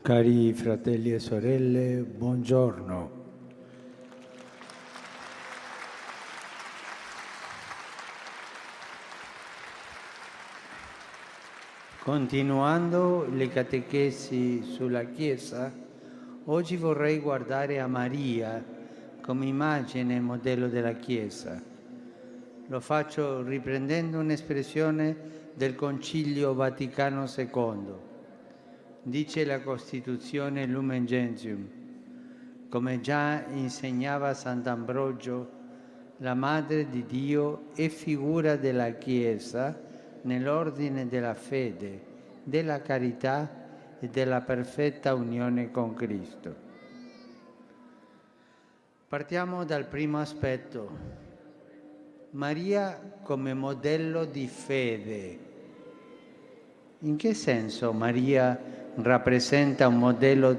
Cari fratelli e sorelle, buongiorno. Continuando le catechesi sulla Chiesa, oggi vorrei guardare a Maria come immagine e modello della Chiesa. Lo faccio riprendendo un'espressione del Concilio Vaticano II. Dice la Costituzione Lumen Gentium: come già insegnava Sant'Ambrogio, la Madre di Dio è figura della Chiesa nell'ordine della fede, della carità e della perfetta unione con Cristo. Partiamo dal primo aspetto. Maria come modello di fede. In che senso Maria rappresenta un modello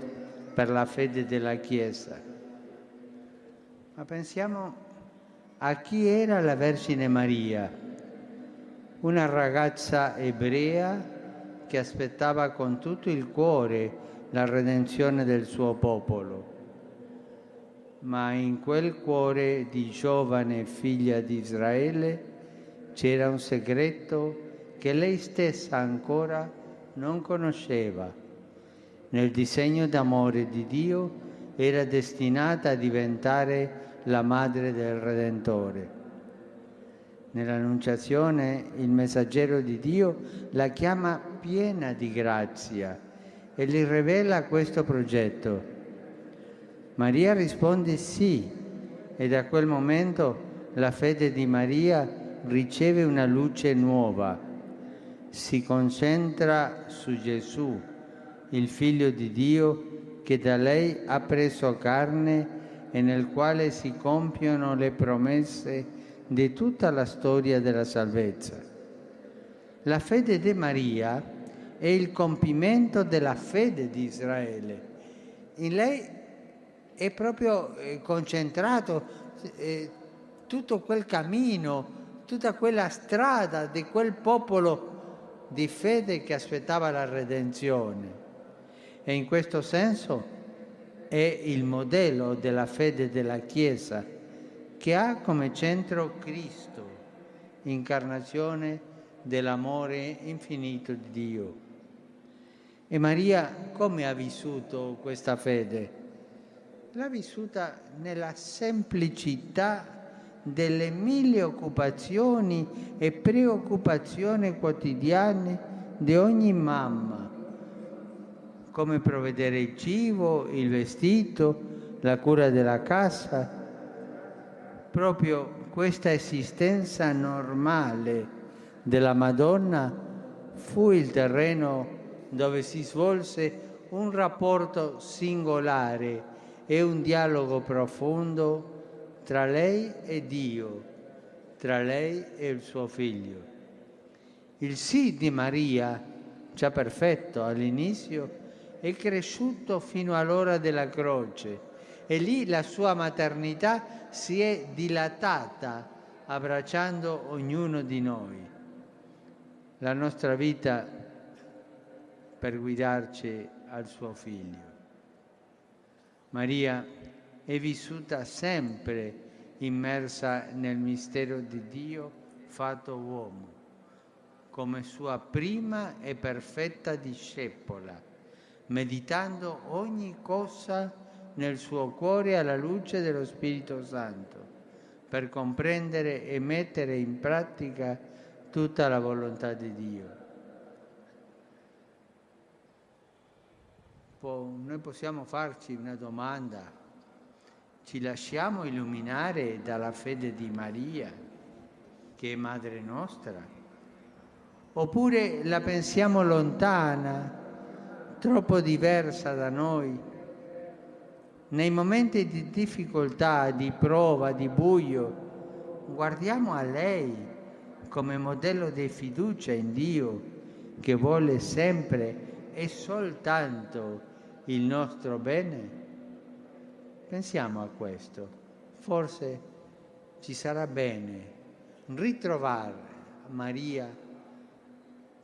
per la fede della Chiesa? Ma pensiamo a chi era la Vergine Maria, una ragazza ebrea che aspettava con tutto il cuore la redenzione del suo popolo. Ma in quel cuore di giovane figlia di Israele c'era un segreto che lei stessa ancora non conosceva. Nel disegno d'amore di Dio era destinata a diventare la madre del Redentore. Nell'Annunciazione il messaggero di Dio la chiama piena di grazia e le rivela questo progetto. Maria risponde sì, e da quel momento la fede di Maria riceve una luce nuova. Si concentra su Gesù, il Figlio di Dio, che da lei ha preso carne e nel quale si compiono le promesse di tutta la storia della salvezza. La fede di Maria è il compimento della fede di Israele. In lei è proprio concentrato tutto quel cammino, tutta quella strada di quel popolo di fede che aspettava la redenzione. E in questo senso è il modello della fede della Chiesa, che ha come centro Cristo, incarnazione dell'amore infinito di Dio. E Maria come ha vissuto questa fede? L'ha vissuta nella semplicità delle 1000 occupazioni e preoccupazioni quotidiane di ogni mamma, come provvedere il cibo, il vestito, la cura della casa. Proprio questa esistenza normale della Madonna fu il terreno dove si svolse un rapporto singolare e un dialogo profondo tra lei e Dio, tra lei e il suo Figlio. Il sì di Maria, già perfetto all'inizio, è cresciuto fino all'ora della croce e lì la sua maternità si è dilatata abbracciando ognuno di noi. La nostra vita per guidarci al suo Figlio. Maria è vissuta sempre immersa nel mistero di Dio fatto uomo, come sua prima e perfetta discepola, meditando ogni cosa nel suo cuore alla luce dello Spirito Santo, per comprendere e mettere in pratica tutta la volontà di Dio. Noi possiamo farci una domanda: ci lasciamo illuminare dalla fede di Maria, che è Madre nostra? Oppure la pensiamo lontana, troppo diversa da noi? Nei momenti di difficoltà, di prova, di buio, guardiamo a lei come modello di fiducia in Dio, che vuole sempre e soltanto il nostro bene? Pensiamo a questo. Forse ci sarà bene ritrovare Maria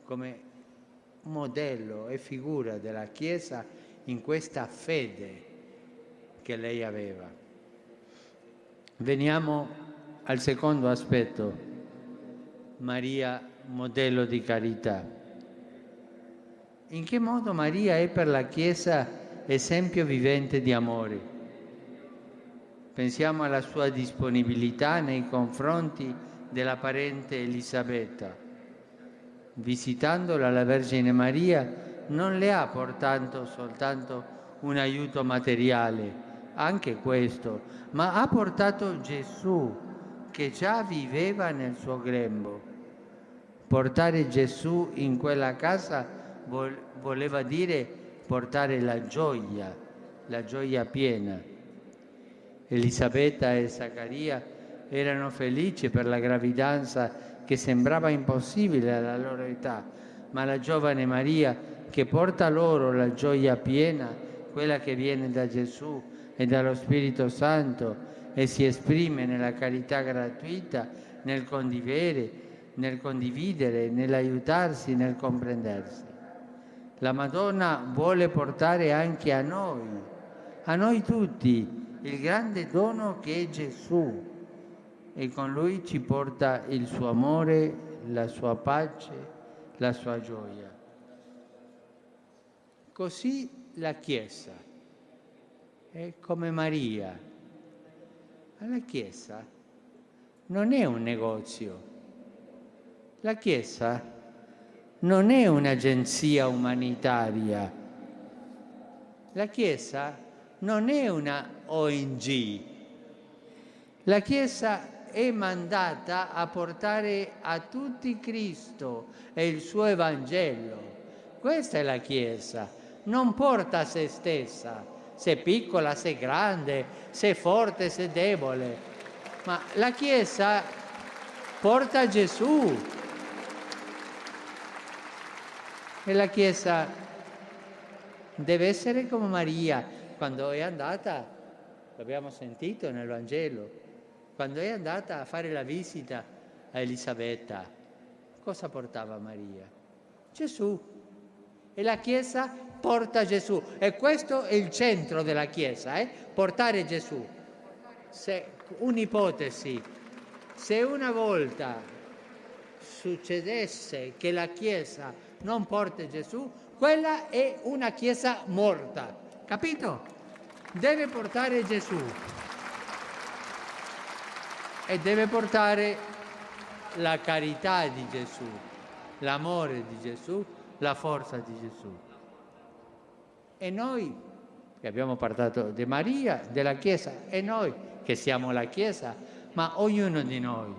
come modello e figura della Chiesa in questa fede che lei aveva. Veniamo al secondo aspetto: Maria, modello di carità. In che modo Maria è per la Chiesa esempio vivente di amore? Pensiamo alla sua disponibilità nei confronti della parente Elisabetta. Visitandola, la Vergine Maria non le ha portato soltanto un aiuto materiale, anche questo, ma ha portato Gesù, che già viveva nel suo grembo. Portare Gesù in quella casa voleva dire portare la gioia piena. Elisabetta e Zaccaria erano felici per la gravidanza che sembrava impossibile alla loro età, ma la giovane Maria, che porta loro la gioia piena, quella che viene da Gesù e dallo Spirito Santo e si esprime nella carità gratuita, nel condividere, nell'aiutarsi, nel comprendersi. La Madonna vuole portare anche a noi tutti, il grande dono che è Gesù, e con Lui ci porta il suo amore, la sua pace, la sua gioia. Così la Chiesa è come Maria. La Chiesa non è un negozio. La Chiesa non è un'agenzia umanitaria. La Chiesa non è una ONG. La Chiesa è mandata a portare a tutti Cristo e il suo Evangelo. Questa è la Chiesa. Non porta a se stessa, se è piccola, se è grande, se è forte, se è debole. Ma la Chiesa porta Gesù. E la Chiesa deve essere come Maria, quando è andata, l'abbiamo sentito nel Vangelo, quando è andata a fare la visita a Elisabetta, cosa portava Maria? Gesù. E la Chiesa porta Gesù. E questo è il centro della Chiesa, portare Gesù. Un'ipotesi, se una volta succedesse che la Chiesa non porta Gesù, quella è una Chiesa morta, capito? Deve portare Gesù. E deve portare la carità di Gesù, l'amore di Gesù, la forza di Gesù. E noi, che abbiamo parlato di Maria, della Chiesa, e noi che siamo la Chiesa, ma ognuno di noi,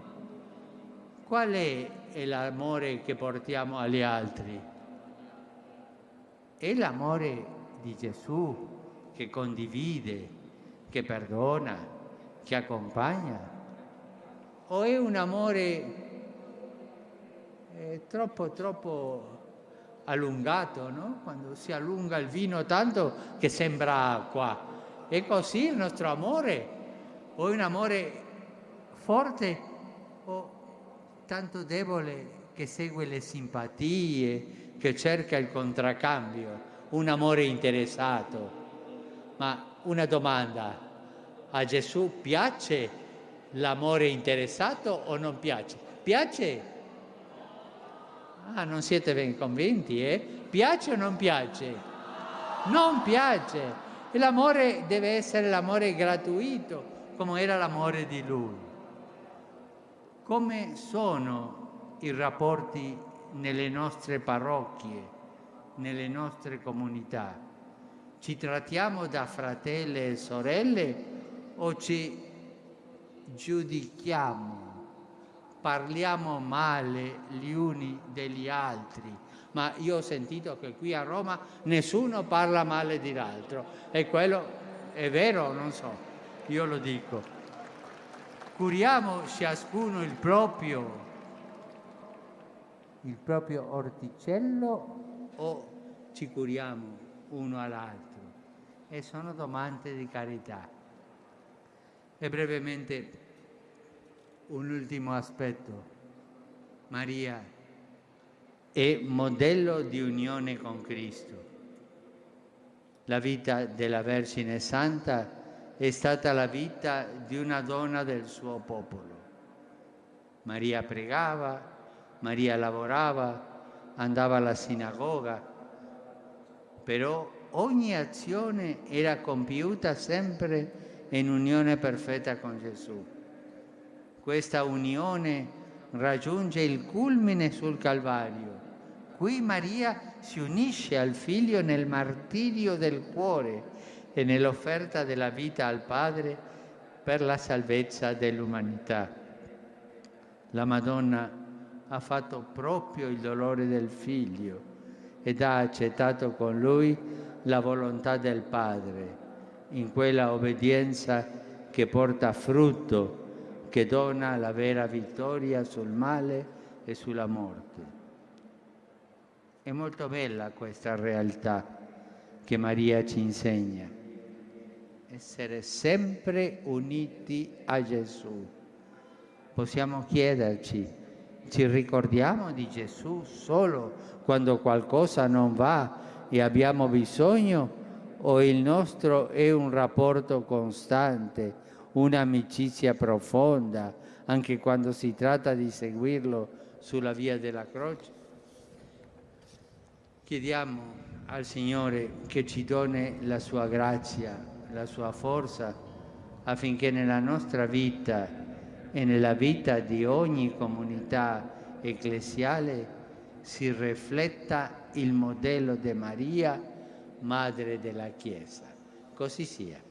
qual è l'amore che portiamo agli altri? È l'amore di Gesù, che condivide, che perdona, che accompagna? O è un amore troppo allungato, no? Quando si allunga il vino tanto che sembra acqua. È così il nostro amore? O è un amore forte o tanto debole che segue le simpatie, che cerca il contraccambio? Un amore interessato. Ma una domanda: a Gesù piace l'amore interessato o non piace? Piace? Ah, non siete ben convinti, eh? Piace o non piace? Non piace. E l'amore deve essere l'amore gratuito, come era l'amore di Lui. Come sono i rapporti nelle nostre parrocchie, nelle nostre comunità? Ci trattiamo da fratelli e sorelle o ci giudichiamo, parliamo male gli uni degli altri? Ma io ho sentito che qui a Roma nessuno parla male di l'altro, e quello è vero o non so, io lo dico. Curiamo ciascuno il proprio orticello o ci curiamo uno all'altro? E sono domande di carità. E brevemente un ultimo aspetto: Maria è modello di unione con Cristo. La vita della Vergine Santa è stata la vita di una donna del suo popolo. Maria pregava, Maria lavorava, andava alla sinagoga, però ogni azione era compiuta sempre in unione perfetta con Gesù. Questa unione raggiunge il culmine sul Calvario. Qui Maria si unisce al Figlio nel martirio del cuore e nell'offerta della vita al Padre per la salvezza dell'umanità. La Madonna ha fatto proprio il dolore del Figlio ed ha accettato con Lui la volontà del Padre, in quella obbedienza che porta frutto, che dona la vera vittoria sul male e sulla morte. È molto bella questa realtà che Maria ci insegna. Essere sempre uniti a Gesù. Possiamo chiederci, ci ricordiamo di Gesù solo quando qualcosa non va e abbiamo bisogno, o il nostro è un rapporto costante, un'amicizia profonda, anche quando si tratta di seguirlo sulla via della croce? Chiediamo al Signore che ci doni la sua grazia, la sua forza, affinché nella nostra vita e nella vita di ogni comunità ecclesiale si rifletta il modello di Maria, Madre della Chiesa. Così sia.